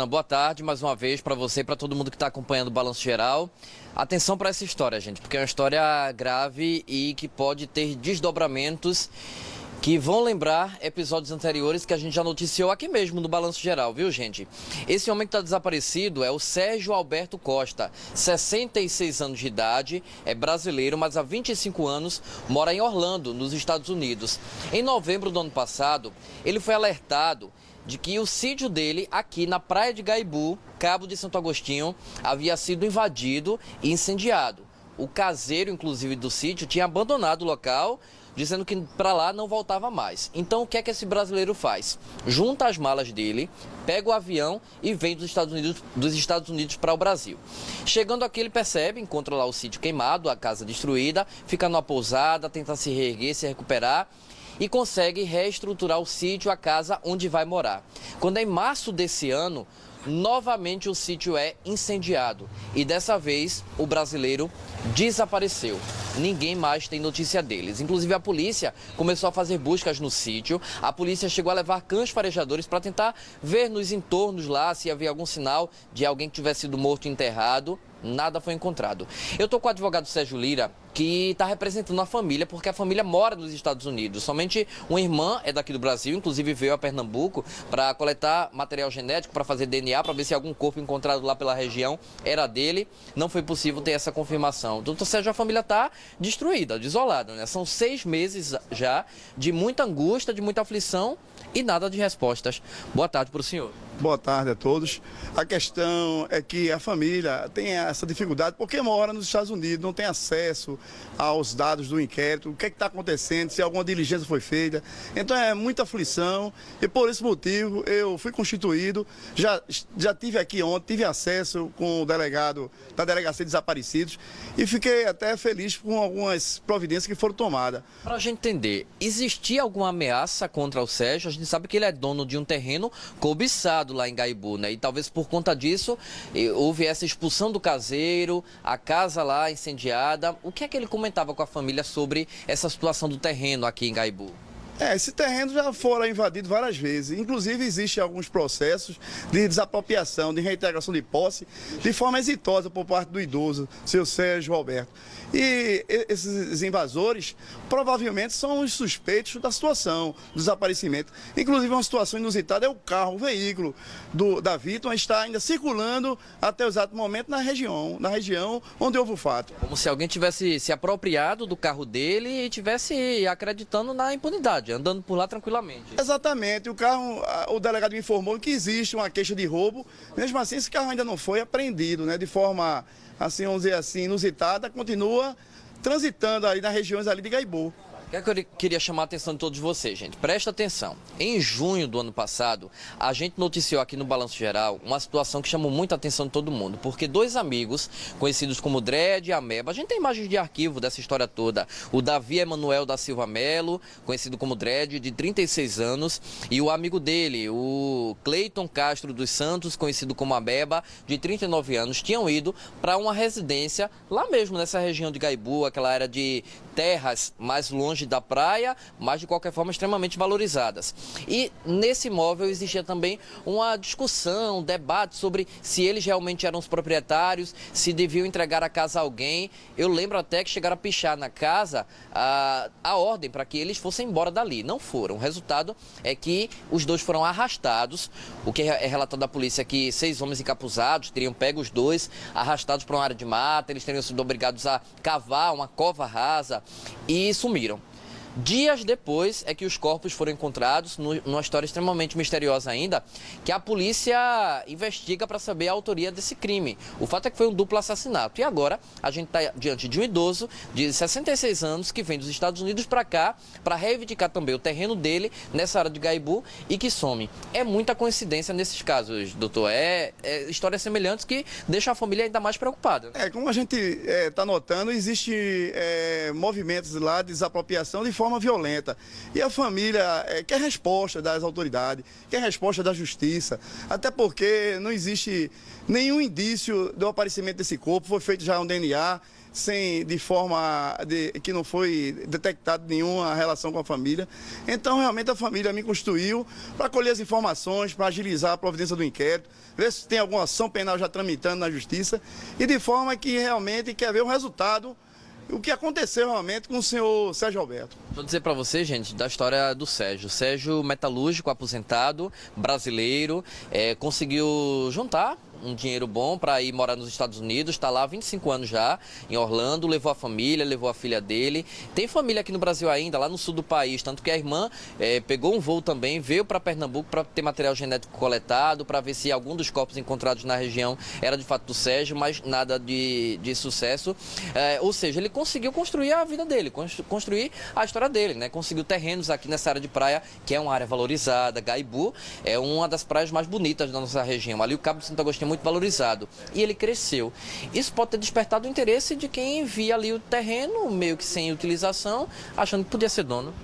Boa tarde mais uma vez para você e para todo mundo que está acompanhando o Balanço Geral. Atenção para essa história, gente, porque é uma história grave e que pode ter desdobramentos que vão lembrar episódios anteriores que a gente já noticiou aqui mesmo no Balanço Geral, viu, gente? Esse homem que está desaparecido é o Sérgio Alberto Costa, 66 anos de idade, é brasileiro, mas há 25 anos mora em Orlando, nos Estados Unidos. Em novembro do ano passado, ele foi alertado de que o sítio dele, aqui na praia de Gaibu, Cabo de Santo Agostinho, havia sido invadido e incendiado. O caseiro, inclusive, do sítio tinha abandonado o local, dizendo que para lá não voltava mais. Então, o que é que esse brasileiro faz? Junta as malas dele, pega o avião e vem dos Estados Unidos para o Brasil. Chegando aqui, ele percebe, encontra lá o sítio queimado, a casa destruída, fica numa pousada, tenta se reerguer, se recuperar e consegue reestruturar o sítio, a casa onde vai morar. Quando é em março desse ano, novamente o sítio é incendiado e dessa vez o brasileiro desapareceu. Ninguém mais tem notícia deles. Inclusive a polícia começou a fazer buscas no sítio. A polícia chegou a levar cães farejadores para tentar ver nos entornos lá se havia algum sinal de alguém que tivesse sido morto e enterrado. Nada foi encontrado. Eu estou com o advogado Sérgio Lira, que está representando a família, porque a família mora nos Estados Unidos. Somente uma irmã é daqui do Brasil, inclusive veio a Pernambuco para coletar material genético, para fazer DNA, para ver se algum corpo encontrado lá pela região era dele. Não foi possível ter essa confirmação. Doutor Sérgio, a família está destruída, desolada, né? São 6 meses já de muita angústia, de muita aflição e nada de respostas. Boa tarde para o senhor. Boa tarde a todos. A questão é que a família tem essa dificuldade porque mora nos Estados Unidos, não tem acesso aos dados do inquérito, o que está acontecendo, se alguma diligência foi feita. Então é muita aflição e por esse motivo eu fui constituído, já tive aqui ontem, tive acesso com o delegado da Delegacia de Desaparecidos e fiquei até feliz com algumas providências que foram tomadas. Para a gente entender, existia alguma ameaça contra o Sérgio? A gente sabe que ele é dono de um terreno cobiçado lá em Gaibu, né? E talvez por conta disso houve essa expulsão do caseiro, a casa lá incendiada. O que é que ele comentava com a família sobre essa situação do terreno aqui em Gaibu? Esse terreno já fora invadido várias vezes. Inclusive, existem alguns processos de desapropriação, de reintegração de posse, de forma exitosa por parte do idoso, seu Sérgio Alberto. E esses invasores provavelmente são os suspeitos da situação, do desaparecimento. Inclusive, uma situação inusitada é o carro, o veículo da vítima está ainda circulando até o exato momento na região onde houve o fato. Como se alguém tivesse se apropriado do carro dele e tivesse acreditando na impunidade, andando por lá tranquilamente. Exatamente, o delegado me informou que existe uma queixa de roubo, mesmo assim esse carro ainda não foi apreendido, né, de forma, assim, vamos dizer assim, inusitada, continua transitando ali nas regiões ali de Gaibu. O que é que eu queria chamar a atenção de todos vocês, gente? Presta atenção. Em junho do ano passado, a gente noticiou aqui no Balanço Geral uma situação que chamou muita atenção de todo mundo, porque 2 amigos, conhecidos como Dredd e Ameba, a gente tem imagens de arquivo dessa história toda, o Davi Emanuel da Silva Melo, conhecido como Dredd, de 36 anos, e o amigo dele, o Cleiton Castro dos Santos, conhecido como Ameba, de 39 anos, tinham ido para uma residência lá mesmo nessa região de Gaibu, aquela área de terras mais longe da praia, mas de qualquer forma extremamente valorizadas. E nesse imóvel existia também uma discussão, um debate sobre se eles realmente eram os proprietários, se deviam entregar a casa a alguém. Eu lembro até que chegaram a pichar na casa a ordem para que eles fossem embora dali. Não foram. O resultado é que os 2 foram arrastados. O que é relatado da polícia é que 6 homens encapuzados teriam pego os 2, arrastados para uma área de mata, eles teriam sido obrigados a cavar uma cova rasa e sumiram. Dias depois é que os corpos foram encontrados, numa história extremamente misteriosa ainda, que a polícia investiga para saber a autoria desse crime. O fato é que foi um duplo assassinato. E agora a gente está diante de um idoso de 66 anos que vem dos Estados Unidos para cá para reivindicar também o terreno dele nessa área de Gaibu e que some. É muita coincidência nesses casos, doutor. Histórias semelhantes que deixam a família ainda mais preocupada. Como a gente está notando, existem movimentos lá de desapropriação de forma violenta. E a família quer resposta das autoridades, quer resposta da justiça, até porque não existe nenhum indício do aparecimento desse corpo, foi feito já um DNA, de forma que não foi detectada nenhuma relação com a família. Então, realmente, a família me constituiu para colher as informações, para agilizar a providência do inquérito, ver se tem alguma ação penal já tramitando na justiça, e de forma que realmente quer ver o resultado, o que aconteceu realmente com o senhor Sérgio Alberto. Vou dizer para você, gente, da história do Sérgio. Sérgio, metalúrgico, aposentado, brasileiro, conseguiu juntar um dinheiro bom para ir morar nos Estados Unidos, está lá há 25 anos já, em Orlando, levou a família, levou a filha dele. Tem família aqui no Brasil ainda, lá no sul do país, tanto que a irmã pegou um voo também, veio para Pernambuco para ter material genético coletado, para ver se algum dos corpos encontrados na região era de fato do Sérgio, mas nada de sucesso. Ou seja, ele conseguiu construir a vida dele, construir a história dele, né? Conseguiu terrenos aqui nessa área de praia, que é uma área valorizada. Gaibu é uma das praias mais bonitas da nossa região. Ali o Cabo de Santo Agostinho muito valorizado, e ele cresceu. Isso pode ter despertado o interesse de quem via ali o terreno meio que sem utilização, achando que podia ser dono.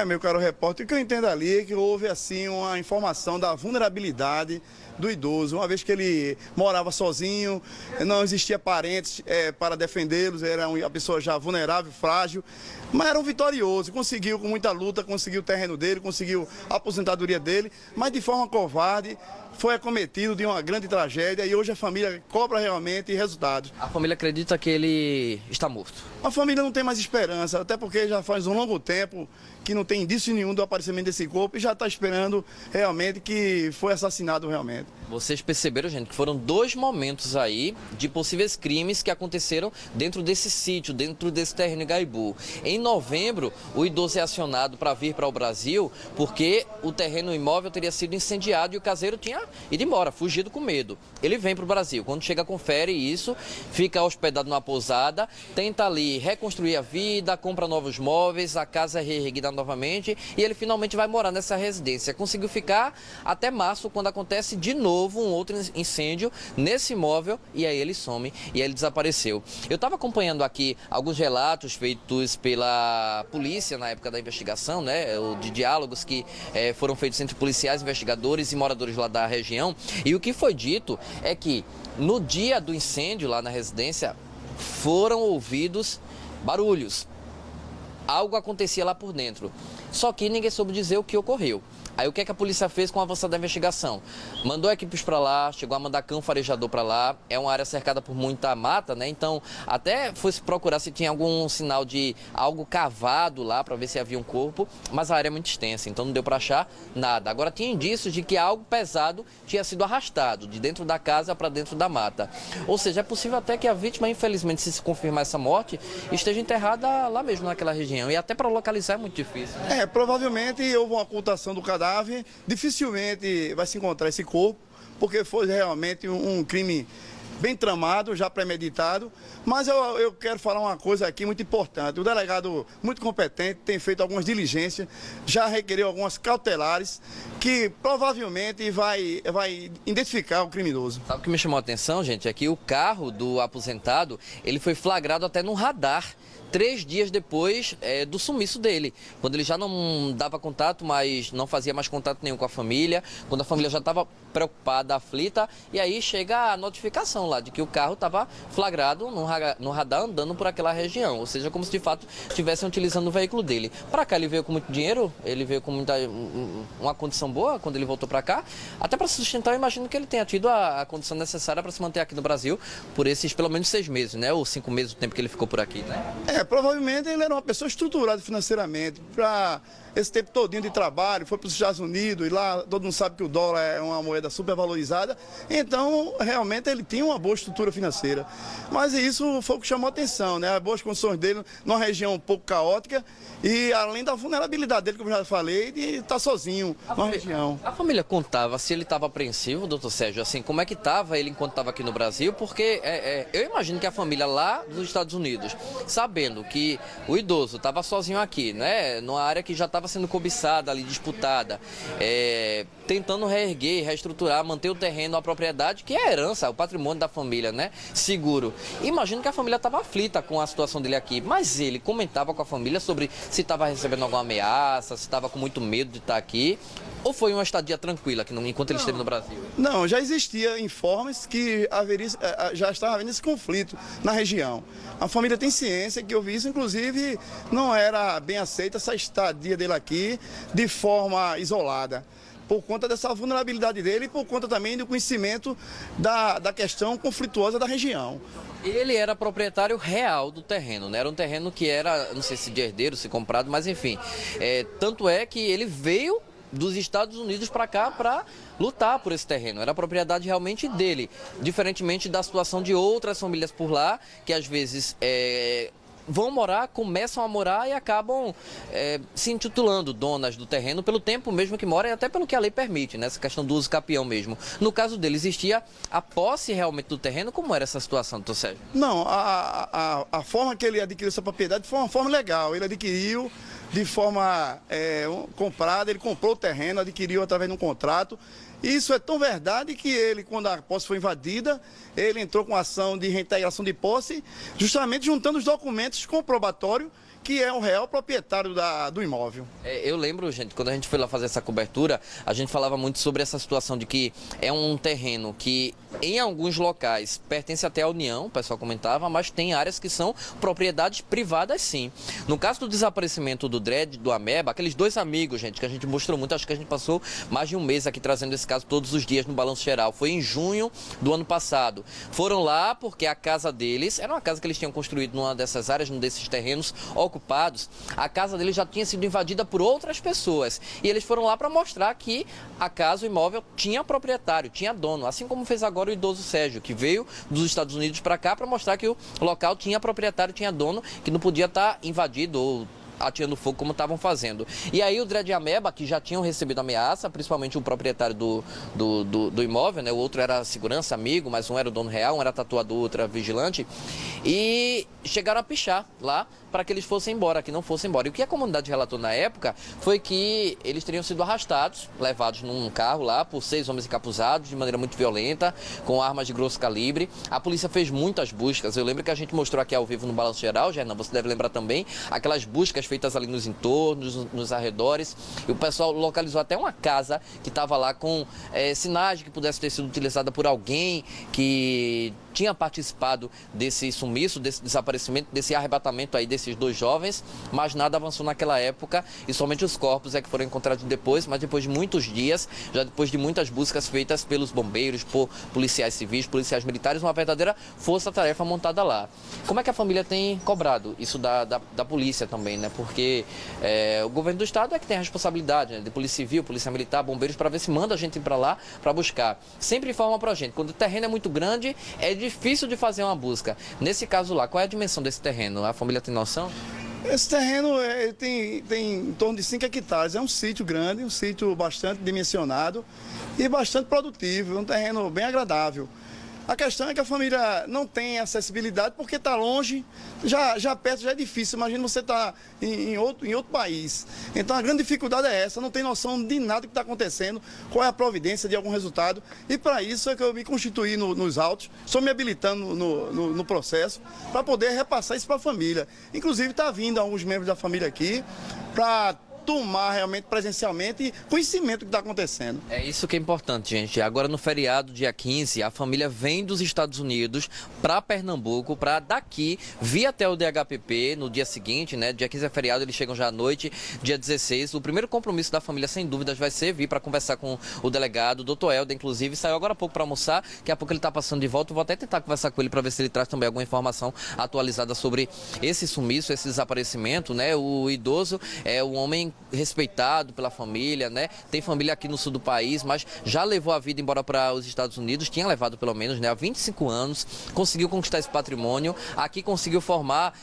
Meu caro repórter, o que eu entendo ali é que houve assim uma informação da vulnerabilidade do idoso, uma vez que ele morava sozinho, não existia parentes para defendê-los, era uma pessoa já vulnerável, frágil, mas era um vitorioso, conseguiu com muita luta, conseguiu o terreno dele, conseguiu a aposentadoria dele, mas de forma covarde foi acometido de uma grande tragédia e hoje a família cobra realmente resultados. A família acredita que ele está morto. A família não tem mais esperança, até porque já faz um longo tempo que não tem indício nenhum do aparecimento desse corpo e já está esperando realmente que foi assassinado realmente. Vocês perceberam, gente, que foram 2 momentos aí de possíveis crimes que aconteceram dentro desse sítio, dentro desse terreno em Gaibu. Em novembro, o idoso é acionado para vir para o Brasil porque o terreno imóvel teria sido incendiado e o caseiro tinha ido embora, fugido com medo. Ele vem para o Brasil. Quando chega, confere isso, fica hospedado numa pousada, tenta ali reconstruir a vida, compra novos móveis, a casa é reerguida novamente e ele finalmente vai morar nessa residência. Conseguiu ficar até março, quando acontece de novo um outro incêndio nesse imóvel e aí ele some e aí ele desapareceu. Eu estava acompanhando aqui alguns relatos feitos pela polícia na época da investigação, né, de diálogos que foram feitos entre policiais, investigadores e moradores lá da região, e o que foi dito é que no dia do incêndio lá na residência foram ouvidos barulhos. Algo acontecia lá por dentro, só que ninguém soube dizer o que ocorreu. Aí o que é que a polícia fez com a avançada da investigação? Mandou equipes para lá, chegou a mandar cão farejador para lá. É uma área cercada por muita mata, né? Então até foi se procurar se tinha algum sinal de algo cavado lá para ver se havia um corpo, mas a área é muito extensa, então não deu para achar nada. Agora tinha indícios de que algo pesado tinha sido arrastado de dentro da casa para dentro da mata. Ou seja, é possível até que a vítima, infelizmente, se confirmar essa morte, esteja enterrada lá mesmo naquela região. E até para localizar é muito difícil, né? Provavelmente houve uma ocultação do cadáver. Dificilmente vai se encontrar esse corpo, porque foi realmente um crime bem tramado, já premeditado. Mas eu quero falar uma coisa aqui muito importante. O delegado, muito competente, tem feito algumas diligências, já requereu algumas cautelares, que provavelmente vai identificar o criminoso. Sabe o que me chamou a atenção, gente? É que o carro do aposentado, ele foi flagrado até num radar 3 dias depois do sumiço dele, quando ele já não dava contato, mas não fazia mais contato nenhum com a família, quando a família já estava preocupada, aflita, e aí chega a notificação lá de que o carro estava flagrado no radar andando por aquela região, ou seja, como se de fato estivessem utilizando o veículo dele. Para cá ele veio com muito dinheiro, ele veio com uma condição boa quando ele voltou para cá, até para se sustentar. Eu imagino que ele tenha tido a condição necessária para se manter aqui no Brasil por esses pelo menos 6 meses, né, ou 5 meses, o tempo que ele ficou por aqui, né? Provavelmente ele era uma pessoa estruturada financeiramente. Para esse tempo todinho de trabalho, foi para os Estados Unidos, e lá todo mundo sabe que o dólar é uma moeda supervalorizada. Então, realmente, ele tinha uma boa estrutura financeira. Mas isso foi o que chamou a atenção, né? As boas condições dele numa região um pouco caótica e além da vulnerabilidade dele, como eu já falei, de estar sozinho numa região. A família contava se ele estava apreensivo, doutor Sérgio, assim, como é que estava ele enquanto estava aqui no Brasil? Porque eu imagino que a família lá dos Estados Unidos, sabendo que o idoso estava sozinho aqui, né, numa área que já estava sendo cobiçada ali, disputada, tentando reerguer, reestruturar, manter o terreno, a propriedade, que é a herança, o patrimônio da família, né, seguro. Imagino que a família estava aflita com a situação dele aqui, mas ele comentava com a família sobre se estava recebendo alguma ameaça, se estava com muito medo de estar aqui, Ou foi uma estadia tranquila enquanto ele esteve no Brasil? Não, já existia informes que já estava havendo esse conflito na região. A família tem ciência que houve isso, inclusive não era bem aceita essa estadia dele aqui de forma isolada, por conta dessa vulnerabilidade dele e por conta também do conhecimento da questão conflituosa da região. Ele era proprietário real do terreno, né? Era um terreno que era, não sei se de herdeiro, se comprado, mas enfim. Tanto é que ele veio dos Estados Unidos para cá para lutar por esse terreno. Era a propriedade realmente dele, diferentemente da situação de outras famílias por lá, que às vezes vão morar, começam a morar e acabam se intitulando donas do terreno pelo tempo mesmo que moram e até pelo que a lei permite, né? Essa questão do uso capião mesmo. No caso dele, existia a posse realmente do terreno? Como era essa situação, doutor Sérgio? Não, a forma que ele adquiriu essa propriedade foi uma forma legal. Ele adquiriu de forma comprada, ele comprou o terreno, adquiriu através de um contrato. Isso é tão verdade que ele, quando a posse foi invadida, ele entrou com ação de reintegração de posse, justamente juntando os documentos comprobatórios que é o real proprietário do imóvel. Eu lembro, gente, quando a gente foi lá fazer essa cobertura, a gente falava muito sobre essa situação de que é um terreno que, em alguns locais, pertence até à União, o pessoal comentava, mas tem áreas que são propriedades privadas, sim. No caso do desaparecimento do Dredd, do Ameba, aqueles dois amigos, gente, que a gente mostrou muito, acho que a gente passou mais de um mês aqui trazendo esse caso todos os dias no Balanço Geral. Foi em junho do ano passado. Foram lá porque a casa deles, era uma casa que eles tinham construído numa dessas áreas, num desses terrenos ocupados. A casa deles já tinha sido invadida por outras pessoas. E eles foram lá para mostrar que a casa, o imóvel, tinha proprietário, tinha dono. Assim como fez agora o idoso Sérgio, que veio dos Estados Unidos para cá para mostrar que o local tinha proprietário, tinha dono, que não podia estar invadido ou atirando fogo como estavam fazendo. E aí o Dredd e a Ameba, que já tinham recebido ameaça, principalmente o proprietário do imóvel, né? O outro era segurança, amigo, mas um era o dono real, um era tatuador, outro era vigilante, e chegaram a pichar lá para que eles fossem embora, que não fossem embora. E o que a comunidade relatou na época foi que eles teriam sido arrastados, levados num carro lá por 6 homens encapuzados de maneira muito violenta, com armas de grosso calibre. A polícia fez muitas buscas. Eu lembro que a gente mostrou aqui ao vivo no Balanço Geral, Gernan, você deve lembrar também, aquelas buscas feitas ali nos entornos, nos arredores. E o pessoal localizou até uma casa que estava lá com sinais de que pudesse ter sido utilizada por alguém que tinha participado desse sumiço, desse desaparecimento, desse arrebatamento aí desses dois jovens, mas nada avançou naquela época e somente os corpos que foram encontrados depois, mas depois de muitos dias, já depois de muitas buscas feitas pelos bombeiros, por policiais civis, policiais militares, uma verdadeira força-tarefa montada lá. Como é que a família tem cobrado isso da polícia também, né? Porque o governo do estado é que tem a responsabilidade, né? De polícia civil, polícia militar, bombeiros, para ver se manda a gente para lá para buscar. Sempre informa para a gente, quando o terreno é muito grande, é difícil de fazer uma busca. Nesse caso lá, qual é a dimensão desse terreno? A família tem noção? Esse terreno tem em torno de 5 hectares. É um sítio grande, um sítio bastante dimensionado e bastante produtivo, um terreno bem agradável. A questão é que a família não tem acessibilidade porque está longe, já perto já é difícil. Imagina você estar em outro país. Então a grande dificuldade é essa, não tem noção de nada que está acontecendo, qual é a providência de algum resultado. E para isso é que eu me constituí nos autos, estou me habilitando no processo para poder repassar isso para a família. Inclusive está vindo alguns membros da família aqui para tomar realmente presencialmente conhecimento do que está acontecendo. É isso que é importante, gente. Agora no feriado, dia 15, a família vem dos Estados Unidos para Pernambuco, para daqui vir até o DHPP no dia seguinte, né? Dia 15 é feriado, eles chegam já à noite, dia 16. O primeiro compromisso da família, sem dúvidas, vai ser vir para conversar com o delegado, o doutor Helder, inclusive, saiu agora há pouco para almoçar, daqui a pouco ele está passando de volta, eu vou até tentar conversar com ele para ver se ele traz também alguma informação atualizada sobre esse sumiço, esse desaparecimento, né? O idoso é um homem respeitado pela família, né? Tem família aqui no sul do país, mas já levou a vida embora para os Estados Unidos, tinha levado pelo menos, né? Há 25 anos, conseguiu conquistar esse patrimônio, aqui conseguiu formar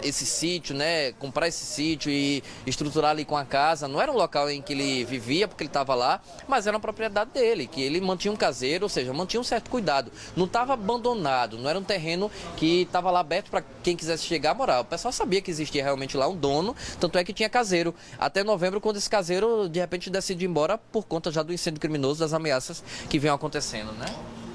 esse sítio, né? Comprar esse sítio e estruturar ali com a casa. Não era um local em que ele vivia, porque ele estava lá, mas era uma propriedade dele, que ele mantinha um caseiro, ou seja, mantinha um certo cuidado. Não estava abandonado, não era um terreno que estava lá aberto para quem quisesse chegar a morar. O pessoal sabia que existia realmente lá um dono, tanto é que tinha caseiro. Até novembro, quando esse caseiro, de repente, decide ir embora por conta já do incêndio criminoso, das ameaças que vêm acontecendo, né?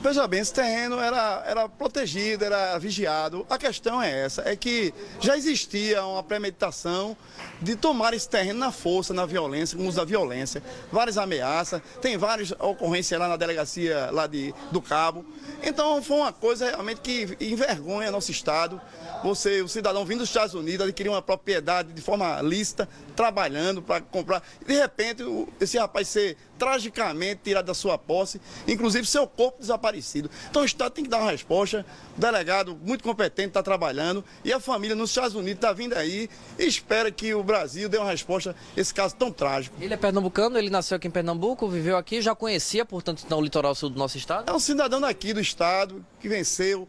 Veja bem, esse terreno era protegido, era vigiado. A questão é essa, é que já existia uma premeditação de tomar esse terreno na força, na violência, com o uso da violência, várias ameaças, tem várias ocorrências lá na delegacia lá do Cabo. Então foi uma coisa realmente que envergonha nosso Estado. O cidadão vindo dos Estados Unidos, adquirir uma propriedade de forma lícita, trabalhando para comprar. De repente, esse rapaz ser tragicamente tirado da sua posse, inclusive seu corpo desaparecido. Então o Estado tem que dar uma resposta. O delegado muito competente está trabalhando e a família nos Estados Unidos está vindo aí e espera que o Brasil dê uma resposta a esse caso tão trágico. Ele é pernambucano, ele nasceu aqui em Pernambuco, viveu aqui, já conhecia, portanto, então, o litoral sul do nosso estado? É um cidadão daqui do estado que venceu,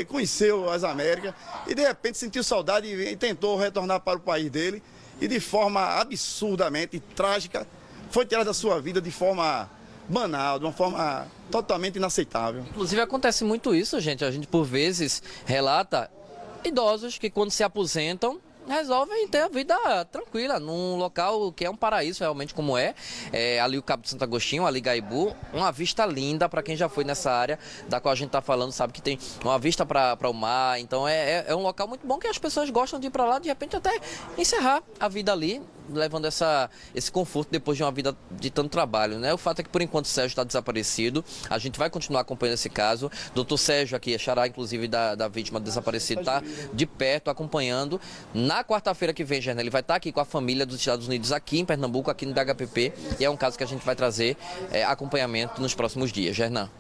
conheceu as Américas e de repente sentiu saudade e tentou retornar para o país dele e de forma absurdamente trágica foi tirado da sua vida de forma banal, de uma forma totalmente inaceitável. Inclusive acontece muito isso, gente. A gente por vezes relata idosos que quando se aposentam resolvem ter a vida tranquila, num local que é um paraíso realmente como ali o Cabo de Santo Agostinho, ali Gaibu, uma vista linda para quem já foi nessa área da qual a gente está falando, sabe que tem uma vista para o mar, então é um local muito bom que as pessoas gostam de ir para lá, de repente até encerrar a vida ali, levando esse conforto depois de uma vida de tanto trabalho, né? O fato é que por enquanto o Sérgio está desaparecido, a gente vai continuar acompanhando esse caso, doutor Sérgio aqui, xará inclusive da vítima desaparecida, está de perto acompanhando. Na quarta-feira que vem, Gernan, ele vai estar aqui com a família dos Estados Unidos aqui em Pernambuco, aqui no DHPP, e é um caso que a gente vai trazer acompanhamento nos próximos dias. Gernan.